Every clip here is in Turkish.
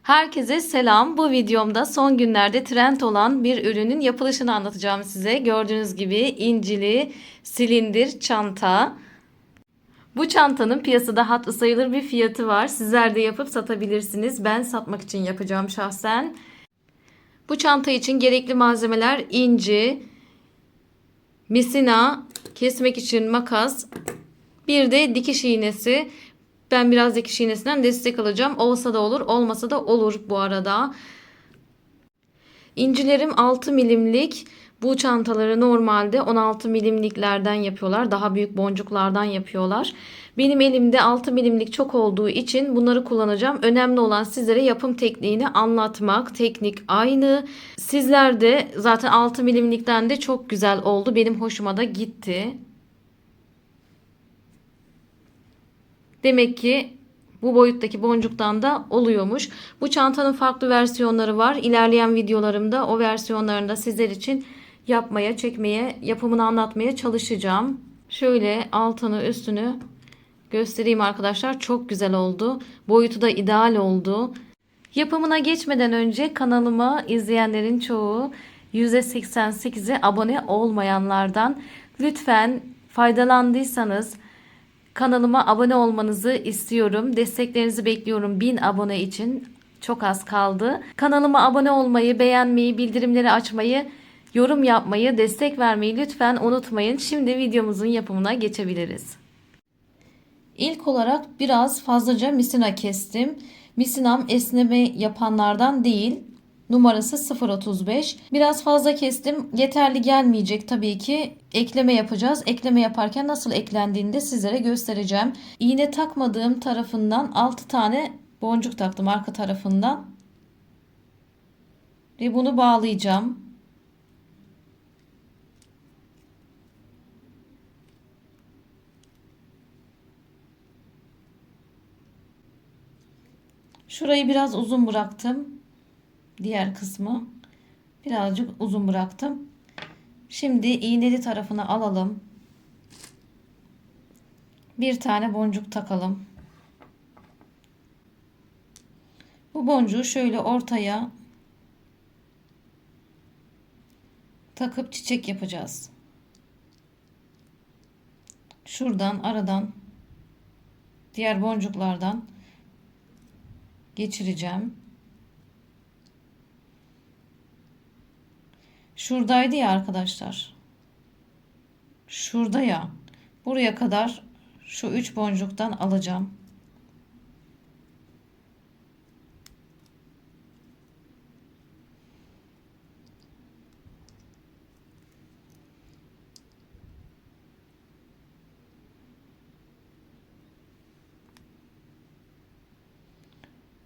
Herkese selam. Bu videomda son günlerde trend olan bir ürünün yapılışını anlatacağım size. Gördüğünüz gibi incili silindir çanta. Bu çantanın piyasada hatırı sayılır bir fiyatı var. Sizler de yapıp satabilirsiniz. Ben satmak için yapacağım şahsen. Bu çanta için gerekli malzemeler inci, misina, kesmek için makas, bir de dikiş iğnesi. Ben biraz dikiş iğnesinden destek alacağım. Olsa da olur, olmasa da olur bu arada. İncilerim 6 milimlik. Bu çantaları normalde 16 milimliklerden yapıyorlar. Daha büyük boncuklardan yapıyorlar. Benim elimde 6 milimlik çok olduğu için bunları kullanacağım. Önemli olan sizlere yapım tekniğini anlatmak. Teknik aynı. Sizler de zaten 6 milimlikten de çok güzel oldu. Benim hoşuma da gitti. Demek ki bu boyuttaki boncuktan da oluyormuş. Bu çantanın farklı versiyonları var. İlerleyen videolarımda o versiyonlarını da sizler için yapmaya, çekmeye, yapımını anlatmaya çalışacağım. Şöyle altını üstünü göstereyim arkadaşlar. Çok güzel oldu. Boyutu da ideal oldu. Yapımına geçmeden önce kanalıma izleyenlerin çoğu %88'i abone olmayanlardan. Lütfen faydalandıysanız kanalıma abone olmanızı istiyorum. Desteklerinizi bekliyorum 1000 abone için. Çok az kaldı. Kanalıma abone olmayı, beğenmeyi, bildirimleri açmayı, yorum yapmayı, destek vermeyi lütfen unutmayın. Şimdi videomuzun yapımına geçebiliriz. İlk olarak biraz fazlaca misina kestim. Misinam esneme yapanlardan değil. Numarası 0.35. Biraz fazla kestim. Yeterli gelmeyecek tabii ki. Ekleme yapacağız. Ekleme yaparken nasıl eklendiğini de sizlere göstereceğim. İğne takmadığım tarafından 6 tane boncuk taktım arka tarafından. Ve bunu bağlayacağım. Şurayı biraz uzun bıraktım. Diğer kısmı birazcık uzun bıraktım. Şimdi iğneli tarafını alalım. Bir tane boncuk takalım. Bu boncuğu şöyle ortaya takıp çiçek yapacağız. Şuradan aradan diğer boncuklardan geçireceğim. Şuradaydı ya arkadaşlar. Şurada ya. Buraya kadar şu 3 boncuktan alacağım.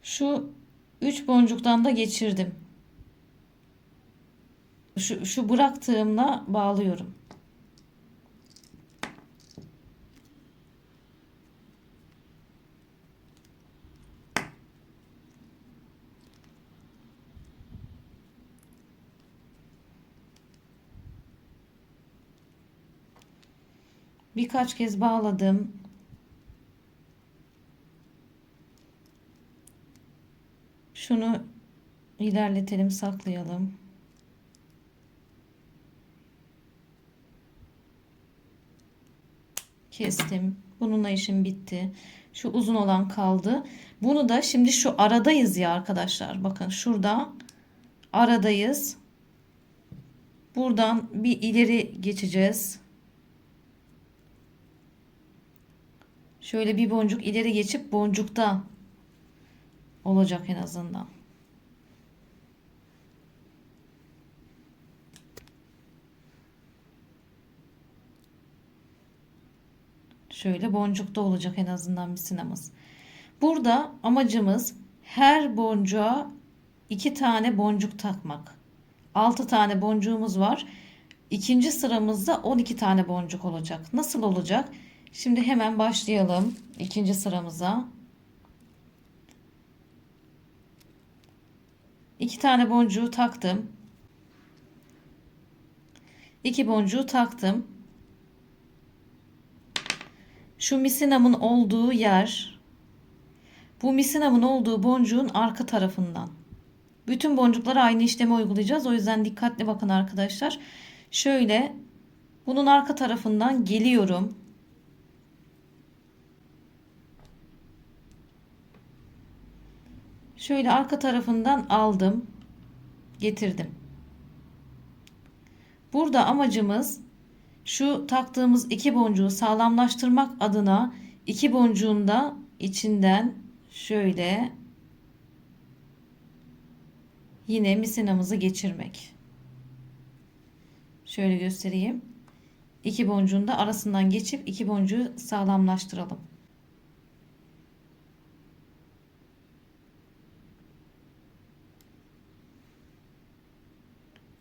Şu 3 boncuktan da geçirdim. Şu bıraktığımla bağlıyorum. Birkaç kez bağladım. Şunu ilerletelim, saklayalım. Kestim. Bununla işim bitti. Şu uzun olan kaldı. Bunu da şimdi şu aradayız ya arkadaşlar. Bakın şurada aradayız. Buradan bir ileri geçeceğiz. Şöyle bir boncuk ileri geçip boncukta olacak en azından. Şöyle boncukta olacak en azından misinamız. Burada amacımız her boncuğa 2 tane boncuk takmak. 6 tane boncuğumuz var. İkinci sıramızda 12 tane boncuk olacak. Nasıl olacak? Şimdi hemen başlayalım ikinci sıramıza. 2 tane boncuğu taktım. 2 boncuğu taktım. Şu misinamın olduğu yer, Bu misinamın olduğu boncuğun arka tarafından. Bütün boncuklara aynı işlemi uygulayacağız. O yüzden dikkatli bakın arkadaşlar. Şöyle bunun arka tarafından geliyorum. Şöyle arka tarafından aldım, getirdim. Burada amacımız şu taktığımız iki boncuğu sağlamlaştırmak adına iki boncuğun da içinden şöyle yine misinamızı geçirmek. Şöyle göstereyim. İki boncuğun da arasından geçip iki boncuğu sağlamlaştıralım.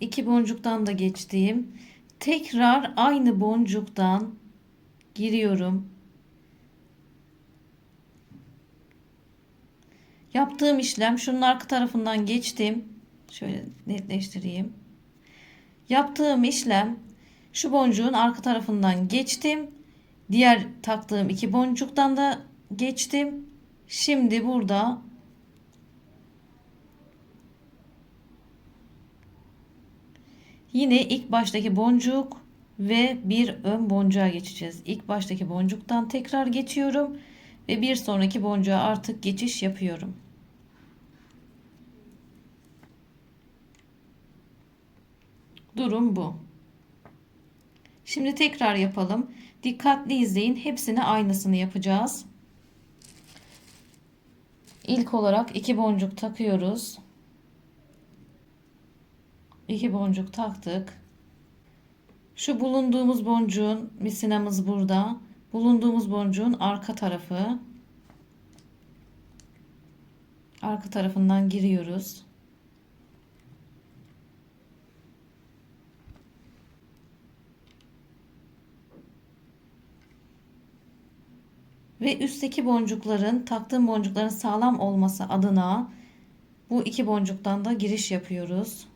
İki boncuktan da geçtiğim. Tekrar aynı boncuktan giriyorum. Yaptığım işlem şunun arka tarafından geçtim. Şöyle netleştireyim. Yaptığım işlem şu boncuğun arka tarafından geçtim. Diğer taktığım iki boncuktan da geçtim. Şimdi burada yine ilk baştaki boncuk ve bir ön boncuğa geçeceğiz. İlk baştaki boncuktan tekrar geçiyorum ve bir sonraki boncuğa artık geçiş yapıyorum. Durum bu. Şimdi tekrar yapalım. Dikkatli izleyin. Hepsini aynısını yapacağız. İlk olarak iki boncuk takıyoruz. İki boncuk taktık. Şu bulunduğumuz boncuğun misinamız burada. Bulunduğumuz boncuğun arka tarafı. Arka tarafından giriyoruz. Ve üstteki boncukların, taktığım boncukların sağlam olması adına bu iki boncuktan da giriş yapıyoruz.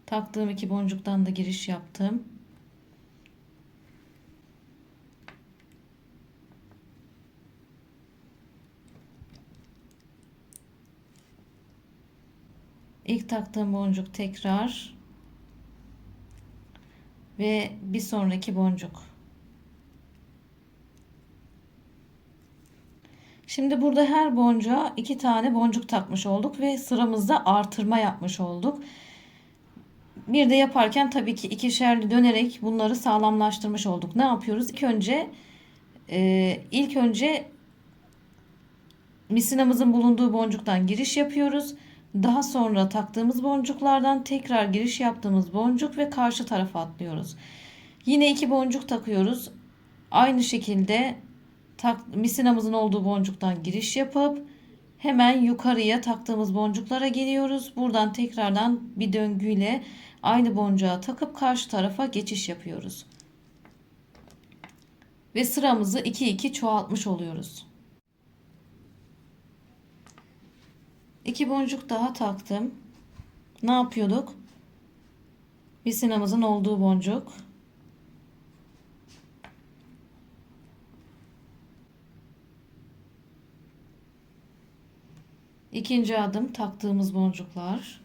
Taktığım iki boncuktan da giriş yaptım. İlk taktığım boncuk tekrar ve bir sonraki boncuk. Şimdi burada her boncuğa iki tane boncuk takmış olduk ve sıramızda artırma yapmış olduk. Bir de yaparken tabii ki ikişerli dönerek bunları sağlamlaştırmış olduk. Ne yapıyoruz? İlk önce misinamızın bulunduğu boncuktan giriş yapıyoruz. Daha sonra taktığımız boncuklardan tekrar giriş yaptığımız boncuk ve karşı tarafa atlıyoruz. Yine iki boncuk takıyoruz. Aynı şekilde misinamızın olduğu boncuktan giriş yapıp hemen yukarıya taktığımız boncuklara geliyoruz. Buradan tekrardan bir döngüyle aynı boncuğa takıp karşı tarafa geçiş yapıyoruz. Ve sıramızı 2-2 çoğaltmış oluyoruz. İki boncuk daha taktım. Ne yapıyorduk? Misinamızın olduğu boncuk. İkinci adım taktığımız boncuklar.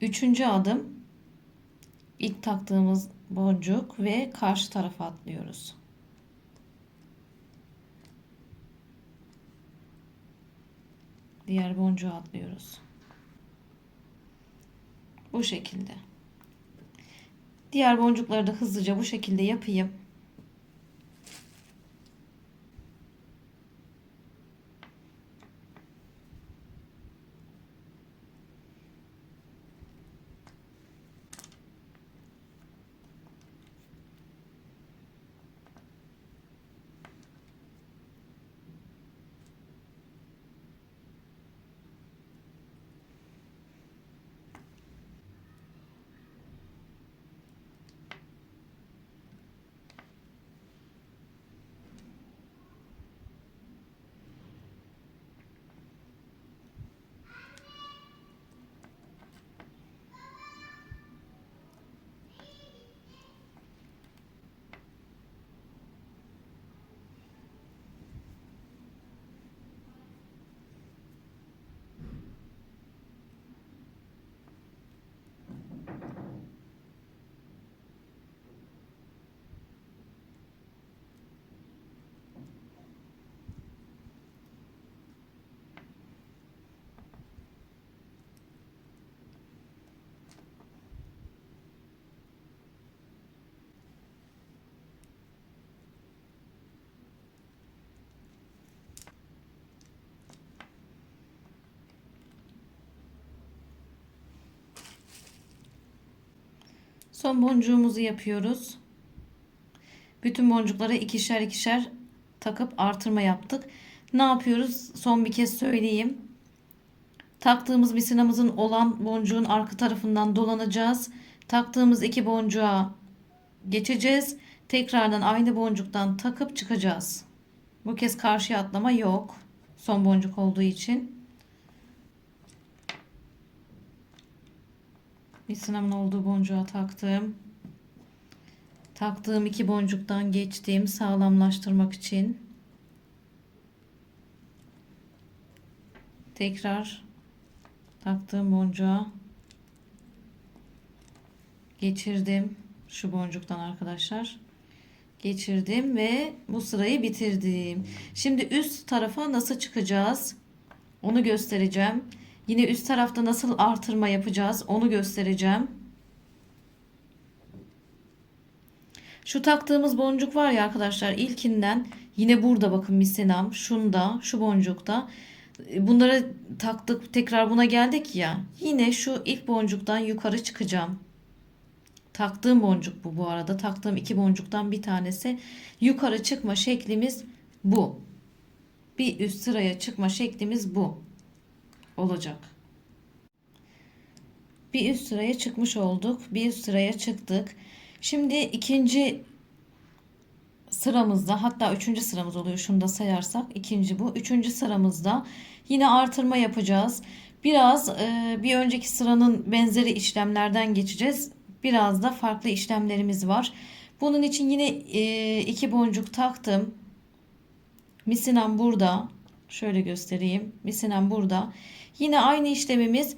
Üçüncü adım ilk taktığımız boncuk ve karşı tarafa atlıyoruz. Diğer boncuğa atlıyoruz. Bu şekilde. Diğer boncukları da hızlıca bu şekilde yapayım. Son boncuğumuzu yapıyoruz. Bütün boncuklara ikişer ikişer takıp artırma yaptık. Ne yapıyoruz? Son bir kez söyleyeyim. Taktığımız misinamızın olan boncuğun arka tarafından dolanacağız. Taktığımız iki boncuğa geçeceğiz. Tekrardan aynı boncuktan takıp çıkacağız. Bu kez karşıya atlama yok. Son boncuk olduğu için. Misinamın olduğu boncuğa taktım. Taktığım iki boncuktan geçtim sağlamlaştırmak için. Tekrar taktığım boncuğa geçirdim. Şu boncuktan arkadaşlar. Geçirdim ve bu sırayı bitirdim. Şimdi üst tarafa nasıl çıkacağız? Onu göstereceğim. Yine üst tarafta nasıl artırma yapacağız? Onu göstereceğim. Şu taktığımız boncuk var ya arkadaşlar, ilkinden yine burada bakın misinam, şunda, şu boncukta. Bunları taktık, tekrar buna geldik ya. Yine şu ilk boncuktan yukarı çıkacağım. Taktığım boncuk bu arada. Taktığım iki boncuktan bir tanesi. Yukarı çıkma şeklimiz bu. Bir üst sıraya çıkma şeklimiz bu olacak. Bir üst sıraya çıkmış olduk. Bir üst sıraya çıktık. Şimdi ikinci sıramızda, hatta üçüncü sıramız oluyor. Şunu da sayarsak ikinci bu. Üçüncü sıramızda yine artırma yapacağız. Biraz bir önceki sıranın benzeri işlemlerden geçeceğiz. Biraz da farklı işlemlerimiz var. Bunun için yine iki boncuk taktım. Misinam burada. Şöyle göstereyim. Misinam burada. Yine aynı işlemimiz,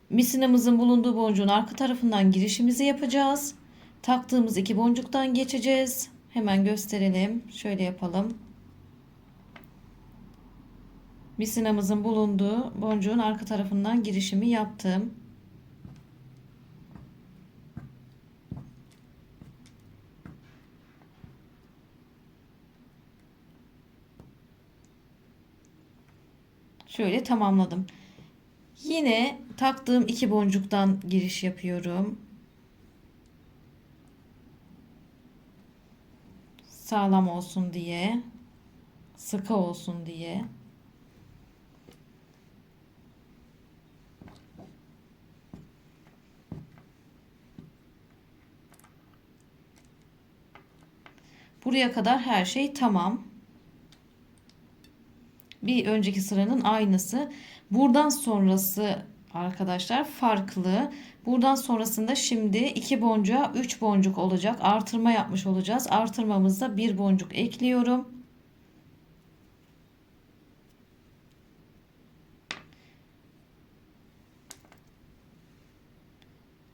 misinamızın bulunduğu boncuğun arka tarafından girişimizi yapacağız. Taktığımız iki boncuktan geçeceğiz. Hemen gösterelim. Şöyle yapalım. Misinamızın bulunduğu boncuğun arka tarafından girişimi yaptım. Şöyle tamamladım. Yine taktığım iki boncuktan giriş yapıyorum. Sağlam olsun diye, sıkı olsun diye. Buraya kadar her şey tamam. Bir önceki sıranın aynısı. Buradan sonrası arkadaşlar farklı. Buradan sonrasında şimdi 2 boncuğa 3 boncuk olacak. Artırma yapmış olacağız. Artırmamızda bir boncuk ekliyorum.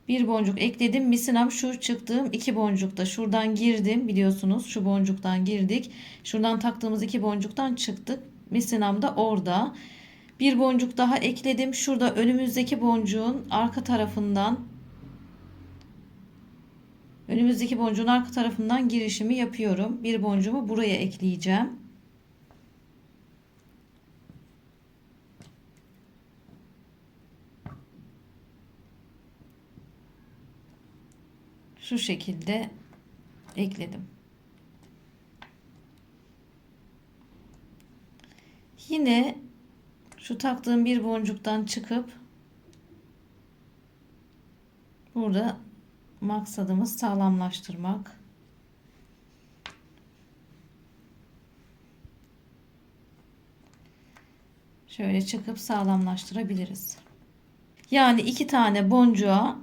Bir boncuk ekledim. Misinam şu çıktığım iki boncukta. Şuradan girdim biliyorsunuz. Şu boncuktan girdik. Şuradan taktığımız iki boncuktan çıktık. Misinam da orada. Bir boncuk daha ekledim. Şurada önümüzdeki boncuğun arka tarafından girişimi yapıyorum. Bir boncuğumu buraya ekleyeceğim. Şu şekilde ekledim. Yine şu taktığım bir boncuktan çıkıp burada maksadımız sağlamlaştırmak. Şöyle çıkıp sağlamlaştırabiliriz. Yani iki tane boncuğa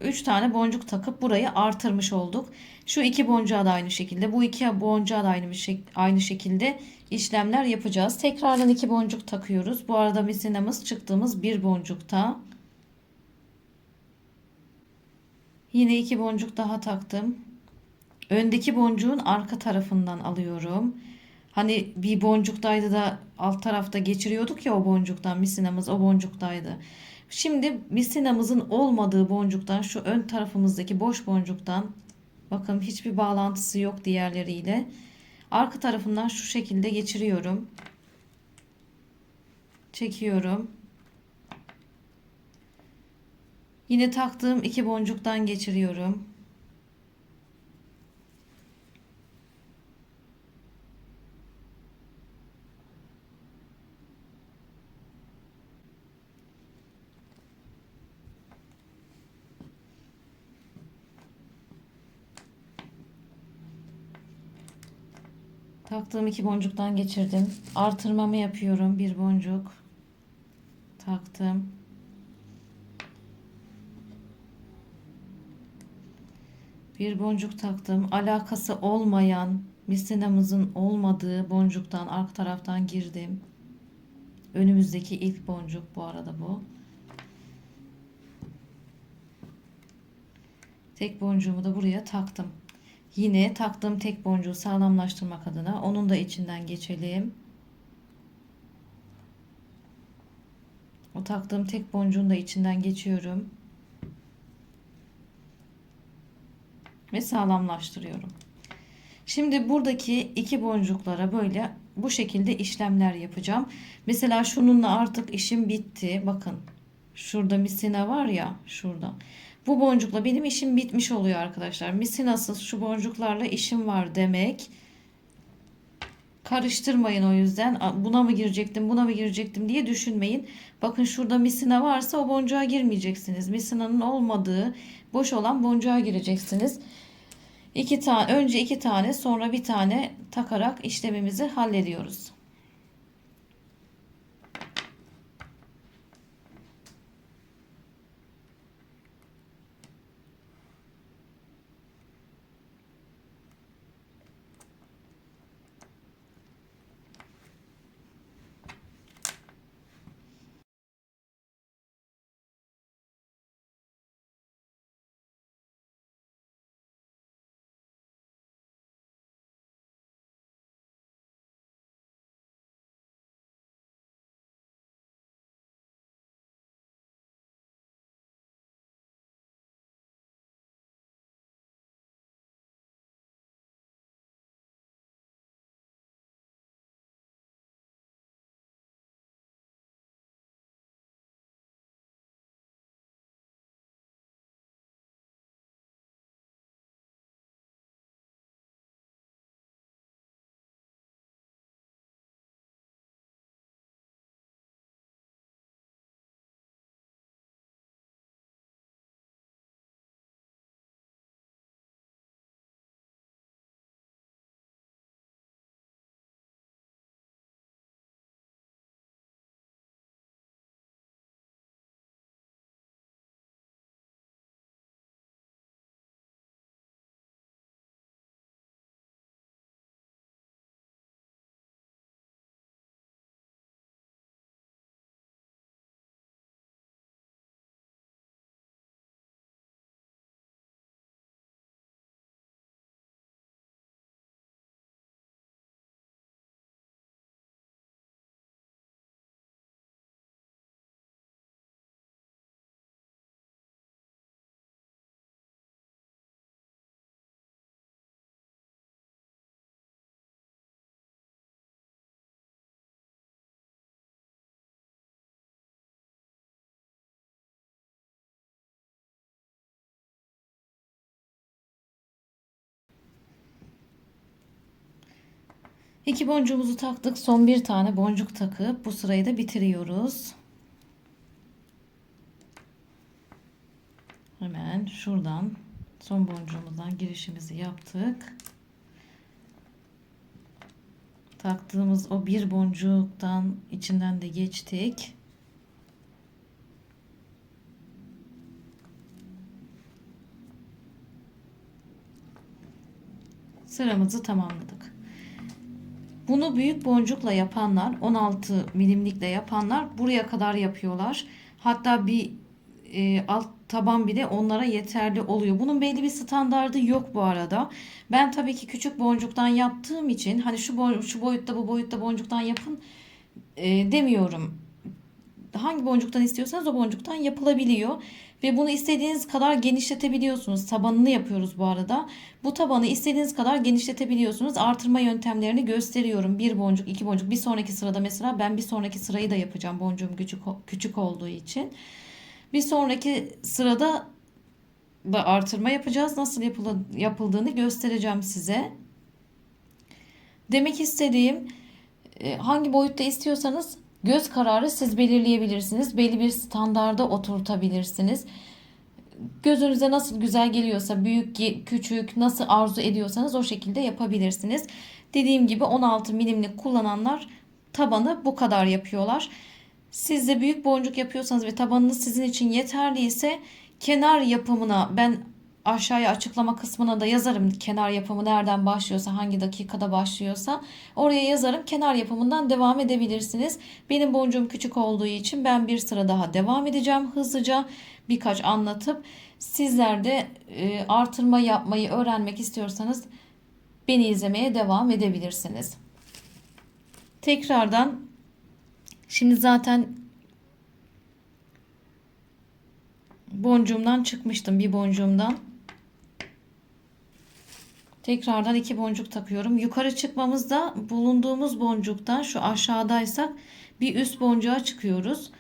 3 tane boncuk takıp burayı artırmış olduk. Şu iki boncuğa da aynı şekilde, bu iki boncuğa da aynı şekilde işlemler yapacağız. Tekrardan iki boncuk takıyoruz. Bu arada misinamız çıktığımız bir boncukta. Yine iki boncuk daha taktım. Öndeki boncuğun arka tarafından alıyorum. Hani bir boncuktaydı da alt tarafta geçiriyorduk ya, o boncuktan misinamız o boncuktaydı. Şimdi misinamızın olmadığı boncuktan, şu ön tarafımızdaki boş boncuktan, bakın hiçbir bağlantısı yok diğerleriyle. Arka tarafından şu şekilde geçiriyorum. Çekiyorum. Yine taktığım 2 boncuktan geçiriyorum. Taktığım 2 boncuktan geçirdim. Artırmamı yapıyorum. Bir boncuk taktım. Bir boncuk taktım. Alakası olmayan, misinamızın olmadığı boncuktan arka taraftan girdim. Önümüzdeki ilk boncuk bu arada bu. Tek boncuğumu da buraya taktım. Yine taktığım tek boncuğu sağlamlaştırmak adına onun da içinden geçelim. O taktığım tek boncuğun da içinden geçiyorum. Ve sağlamlaştırıyorum. Şimdi buradaki 2 boncuklara böyle bu şekilde işlemler yapacağım. Mesela şununla artık işim bitti. Bakın şurada misina var ya, şurada. Bu boncukla benim işim bitmiş oluyor arkadaşlar. Misinasız şu boncuklarla işim var demek. Karıştırmayın o yüzden. Buna mı girecektim, buna mı girecektim diye düşünmeyin. Bakın şurada misina varsa o boncuğa girmeyeceksiniz. Misinanın olmadığı, boş olan boncuğa gireceksiniz. Önce 2 tane, sonra bir tane takarak işlemimizi hallediyoruz. İki boncuğumuzu taktık. Son bir tane boncuk takıp bu sırayı da bitiriyoruz. Hemen şuradan son boncuğumuzdan girişimizi yaptık. Taktığımız o bir boncuktan içinden de geçtik. Sıramızı tamamladık. Bunu büyük boncukla yapanlar, 16 milimlikle yapanlar buraya kadar yapıyorlar. Hatta bir alt taban bile onlara yeterli oluyor. Bunun belli bir standardı yok bu arada. Ben tabii ki küçük boncuktan yaptığım için hani şu boyutta bu boyutta boncuktan yapın demiyorum. Hangi boncuktan istiyorsanız o boncuktan yapılabiliyor. Ve bunu istediğiniz kadar genişletebiliyorsunuz. Tabanını yapıyoruz bu arada. Bu tabanı istediğiniz kadar genişletebiliyorsunuz. Artırma yöntemlerini gösteriyorum. Bir boncuk, 2 boncuk. Bir sonraki sırada mesela ben bir sonraki sırayı da yapacağım. Boncuğum küçük olduğu için. Bir sonraki sırada da artırma yapacağız. Nasıl yapıldığını göstereceğim size. Demek istediğim, hangi boyutta istiyorsanız göz kararı siz belirleyebilirsiniz. Belli bir standarda oturtabilirsiniz. Gözünüze nasıl güzel geliyorsa, büyük, küçük, nasıl arzu ediyorsanız o şekilde yapabilirsiniz. Dediğim gibi 16 milimlik kullananlar tabanı bu kadar yapıyorlar. Siz de büyük boncuk yapıyorsanız ve tabanınız sizin için yeterliyse kenar yapımına, ben aşağıya açıklama kısmına da yazarım, kenar yapımı nereden başlıyorsa, hangi dakikada başlıyorsa oraya yazarım. Kenar yapımından devam edebilirsiniz. Benim boncuğum küçük olduğu için ben bir sıra daha devam edeceğim hızlıca, birkaç anlatıp. Sizler de artırma yapmayı öğrenmek istiyorsanız beni izlemeye devam edebilirsiniz. Tekrardan, şimdi zaten boncuğumdan çıkmıştım, bir boncuğumdan. Tekrardan 2 boncuk takıyorum. Yukarı çıkmamızda bulunduğumuz boncuktan, şu aşağıdaysak bir üst boncuğa çıkıyoruz.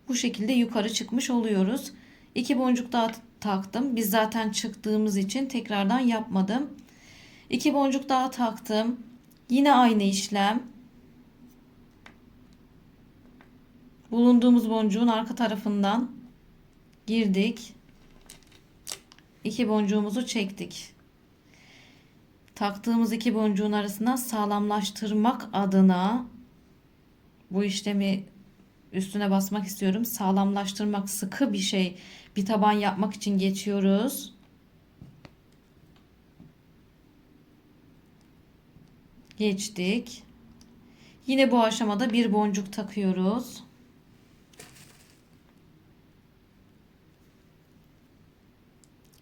Bu şekilde yukarı çıkmış oluyoruz. 2 boncuk daha taktım. Biz zaten çıktığımız için tekrardan yapmadım. 2 boncuk daha taktım. Yine aynı işlem. Bulunduğumuz boncuğun arka tarafından girdik. 2 boncuğumuzu çektik. Taktığımız 2 boncuğun arasına sağlamlaştırmak adına bu işlemi üstüne basmak istiyorum. Sağlamlaştırmak, sıkı bir şey, bir taban yapmak için geçiyoruz. Geçtik. Yine bu aşamada bir boncuk takıyoruz.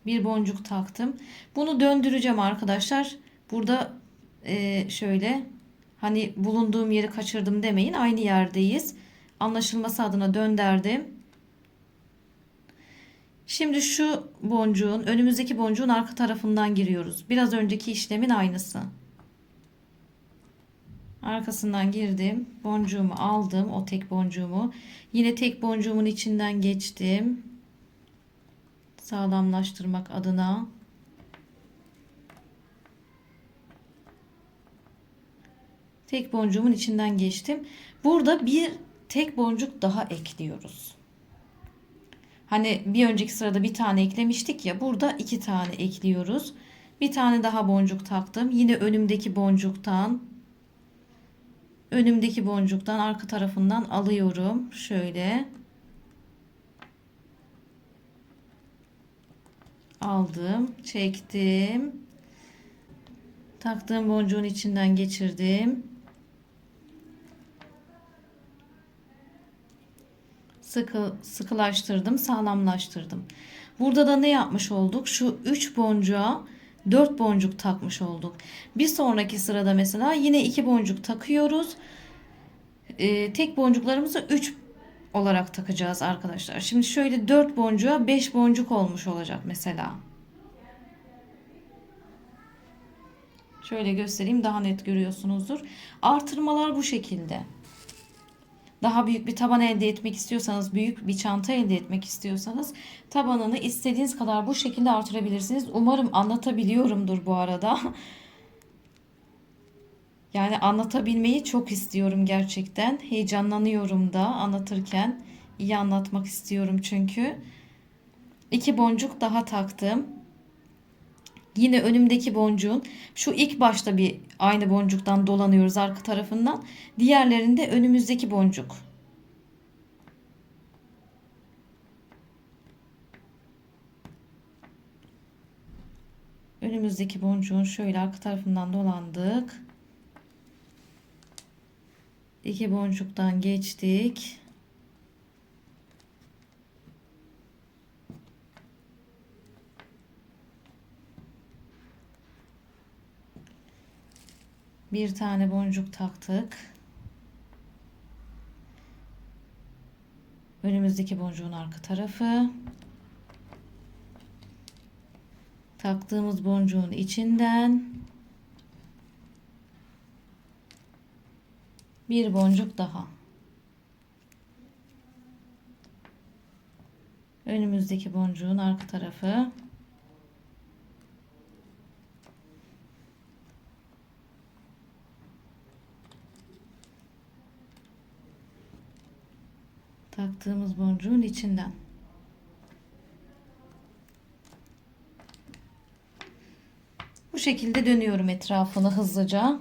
Bir boncuk taktım. Bunu döndüreceğim arkadaşlar. Burada şöyle, hani bulunduğum yeri kaçırdım demeyin. Aynı yerdeyiz. Anlaşılması adına döndürdüm. Şimdi şu boncuğun, önümüzdeki boncuğun arka tarafından giriyoruz. Biraz önceki işlemin aynısı. Arkasından girdim. Boncuğumu aldım. O tek boncuğumu. Yine tek boncuğumun içinden geçtim. Sağlamlaştırmak adına. Tek boncuğumun içinden geçtim. Burada bir tek boncuk daha ekliyoruz. Hani bir önceki sırada bir tane eklemiştik ya, burada 2 tane ekliyoruz. Bir tane daha boncuk taktım. Yine önümdeki boncuktan arka tarafından alıyorum. Şöyle aldım, çektim. Taktığım boncuğun içinden geçirdim. Sıkılaştırdım, sağlamlaştırdım. Burada da ne yapmış olduk? Şu 3 boncuğa 4 boncuk takmış olduk. Bir sonraki sırada mesela yine 2 boncuk takıyoruz. Tek boncuklarımızı 3 olarak takacağız arkadaşlar. Şimdi şöyle 4 boncuğa 5 boncuk olmuş olacak mesela. Şöyle göstereyim, daha net görüyorsunuzdur. Artırmalar bu şekilde. Daha büyük bir taban elde etmek istiyorsanız, büyük bir çanta elde etmek istiyorsanız tabanını istediğiniz kadar bu şekilde artırabilirsiniz. Umarım anlatabiliyorumdur bu arada. Yani anlatabilmeyi çok istiyorum gerçekten. Heyecanlanıyorum da anlatırken. İyi anlatmak istiyorum çünkü. 2 boncuk daha taktım. Yine önümdeki boncuğun şu ilk başta bir aynı boncuktan dolanıyoruz arka tarafından. Diğerlerinde önümüzdeki boncuk. Önümüzdeki boncuğun şöyle arka tarafından dolandık. 2 boncuktan geçtik. Bir tane boncuk taktık. Önümüzdeki boncuğun arka tarafı. Taktığımız boncuğun içinden bir boncuk daha. Önümüzdeki boncuğun arka tarafı. Taktığımız boncuğun içinden. Bu şekilde dönüyorum etrafını hızlıca.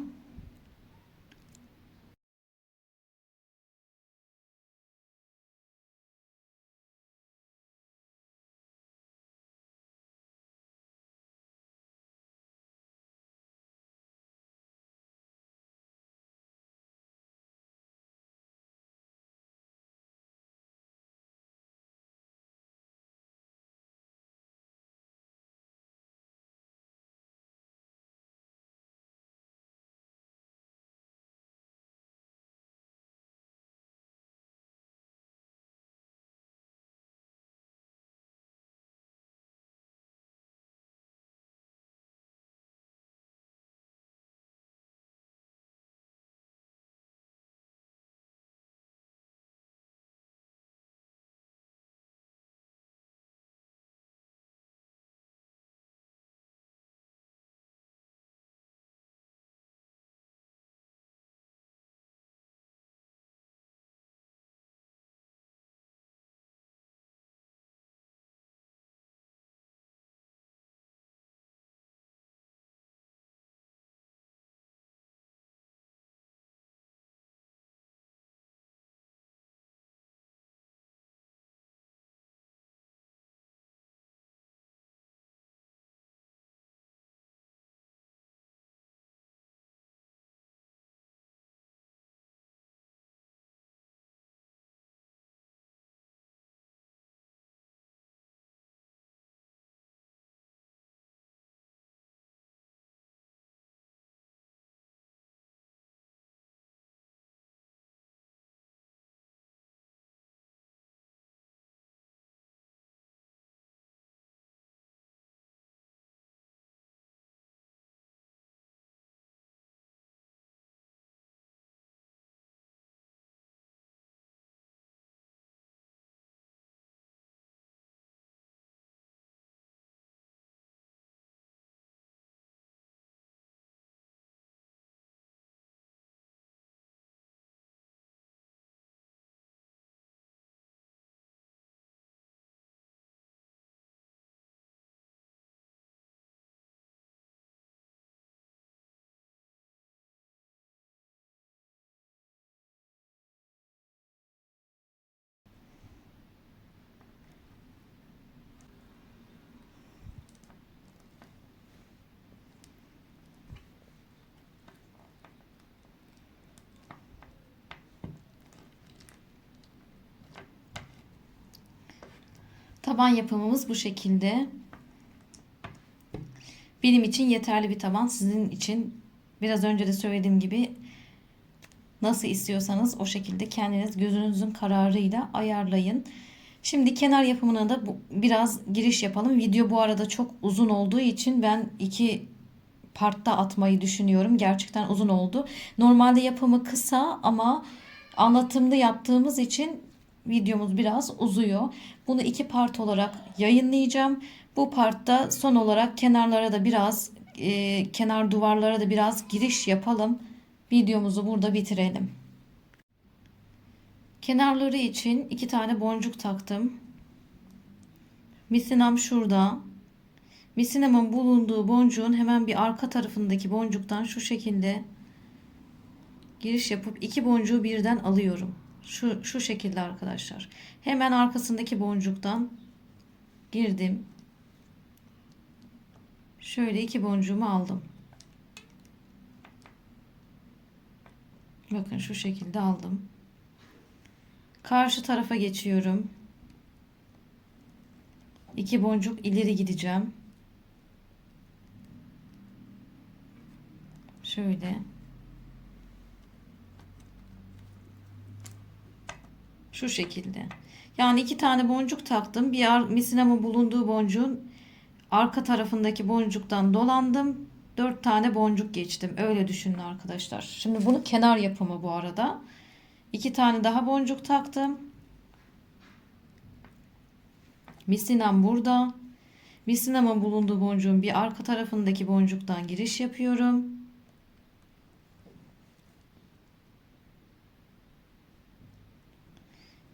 Taban yapımımız bu şekilde. Benim için yeterli bir taban. Sizin için biraz önce de söylediğim gibi nasıl istiyorsanız o şekilde kendiniz gözünüzün kararıyla ayarlayın. Şimdi kenar yapımına da biraz giriş yapalım. Video bu arada çok uzun olduğu için ben iki partta atmayı düşünüyorum. Gerçekten uzun oldu. Normalde yapımı kısa ama anlatımlı yaptığımız için videomuz biraz uzuyor. Bunu iki part olarak yayınlayacağım. Bu partta son olarak kenarlara da biraz kenar duvarlara da biraz giriş yapalım. Videomuzu burada bitirelim. Kenarları için iki tane boncuk taktım. Misinam şurada. Misinamın bulunduğu boncuğun hemen bir arka tarafındaki boncuktan şu şekilde giriş yapıp iki boncuğu birden alıyorum. Şu şekilde arkadaşlar. Hemen arkasındaki boncuktan girdim. Şöyle iki boncuğumu aldım. Bakın şu şekilde aldım. Karşı tarafa geçiyorum. İki boncuk ileri gideceğim. Şöyle. Şu şekilde. Yani iki tane boncuk taktım. Bir misinamın bulunduğu boncuğun arka tarafındaki boncuktan dolandım. 4 tane boncuk geçtim. Öyle düşünün arkadaşlar. Şimdi bunu kenar yapımı bu arada. 2 tane daha boncuk taktım. Misinam burada. Misinamın bulunduğu boncuğun bir arka tarafındaki boncuktan giriş yapıyorum.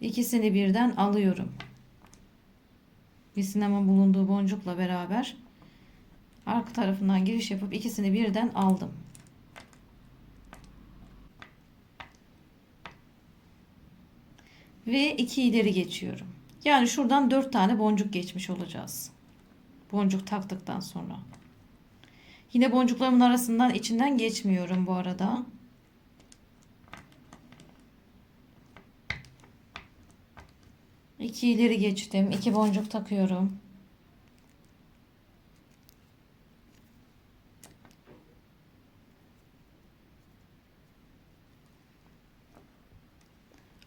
İkisini birden alıyorum. Misinamın bulunduğu boncukla beraber arka tarafından giriş yapıp ikisini birden aldım. Ve 2 ileri geçiyorum. Yani şuradan 4 tane boncuk geçmiş olacağız. Boncuk taktıktan sonra. Yine boncuklarımın arasından içinden geçmiyorum bu arada. İki ileri geçtim. 2 boncuk takıyorum.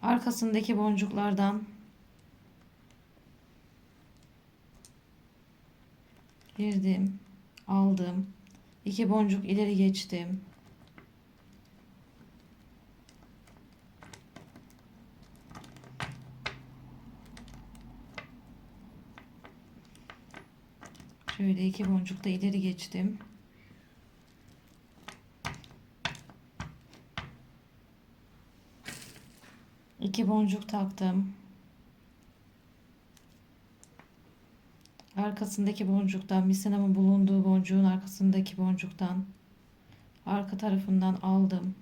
Arkasındaki boncuklardan girdim, aldım. 2 boncuk ileri geçtim. Şöyle 2 boncuk da ileri geçtim. İki boncuk taktım. Arkasındaki boncuktan, misinamın bulunduğu boncuğun arkasındaki boncuktan arka tarafından aldım.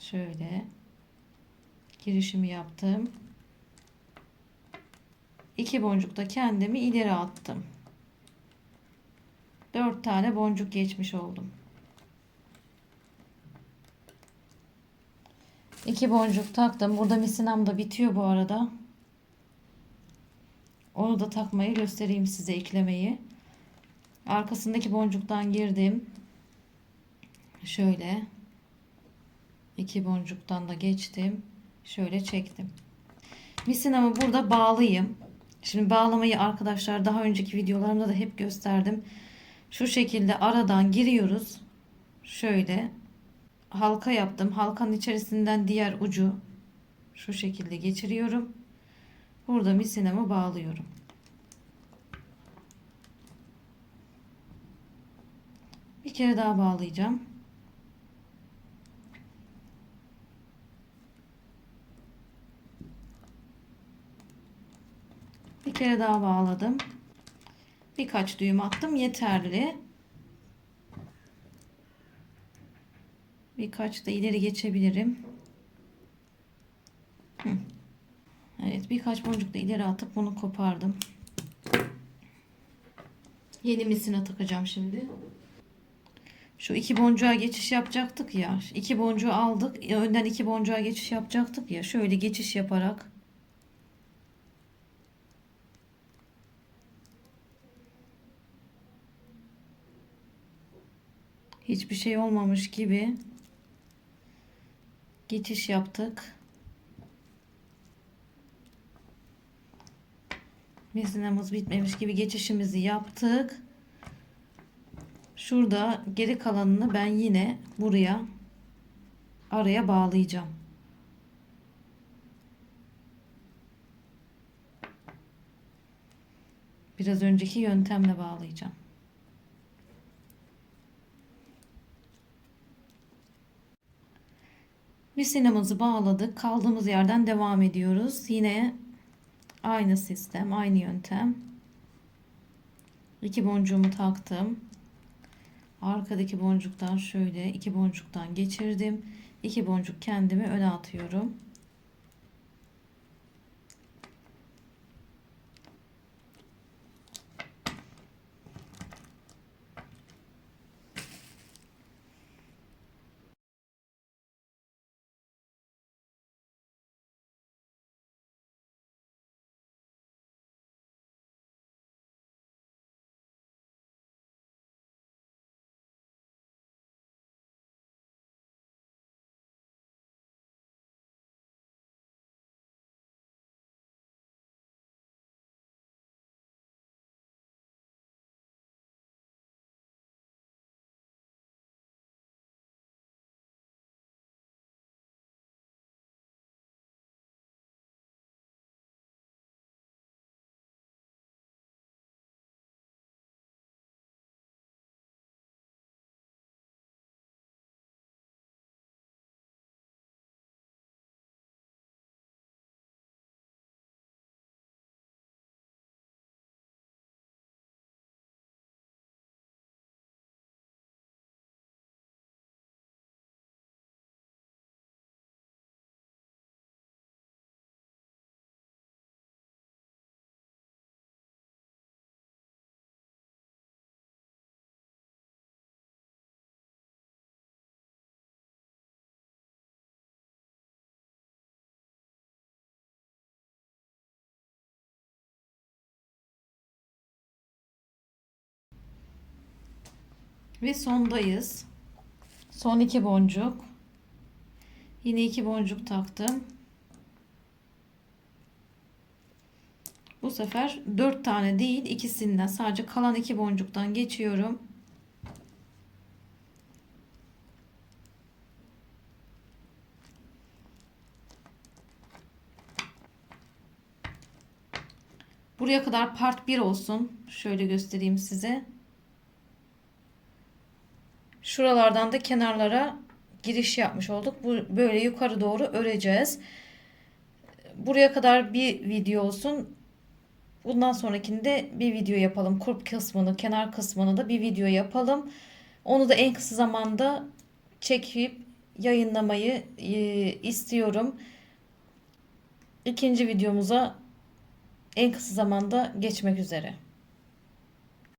Şöyle girişimi yaptım. 2 boncuk da kendimi ileri attım. 4 tane boncuk geçmiş oldum. 2 boncuk taktım. Burada misinam da bitiyor bu arada. Onu da takmayı göstereyim size, eklemeyi. Arkasındaki boncuktan girdim. Şöyle 2 boncuktan da geçtim. Şöyle çektim. Misinamı burada bağlayayım. Şimdi bağlamayı arkadaşlar daha önceki videolarımda da hep gösterdim. Şu şekilde aradan giriyoruz. Şöyle halka yaptım. Halkanın içerisinden diğer ucu şu şekilde geçiriyorum. Burada misinamı bağlıyorum. Bir kere daha bağlayacağım. Bir kere daha bağladım. Birkaç düğüm attım, yeterli. Birkaç da ileri geçebilirim. Evet, birkaç boncuk da ileri atıp bunu kopardım. Yeni misina takacağım şimdi. Şu 2 boncuğa geçiş yapacaktık ya. 2 boncuğu aldık. Önden 2 boncuğa geçiş yapacaktık ya. Şöyle geçiş yaparak hiçbir şey olmamış gibi geçiş yaptık. Misinamız bitmemiş gibi geçişimizi yaptık. Şurada geri kalanını ben yine buraya araya bağlayacağım. Biraz önceki yöntemle bağlayacağım. Misinamızı bağladık. Kaldığımız yerden devam ediyoruz. Yine aynı sistem, aynı yöntem. 2 boncuğumu taktım. Arkadaki boncuktan şöyle 2 boncuktan geçirdim. 2 boncuk kendimi öne atıyorum. Ve sondayız. Son 2 boncuk. Yine 2 boncuk taktım. Bu sefer 4 tane değil, ikisinden sadece kalan 2 boncuktan geçiyorum. Buraya kadar part 1 olsun. Şöyle göstereyim size. Şuralardan da kenarlara giriş yapmış olduk. Bu böyle yukarı doğru öreceğiz. Buraya kadar bir video olsun. Bundan sonrakinde bir video yapalım. Kulp kısmını, kenar kısmını da bir video yapalım. Onu da en kısa zamanda çekip yayınlamayı istiyorum. İkinci videomuza en kısa zamanda geçmek üzere.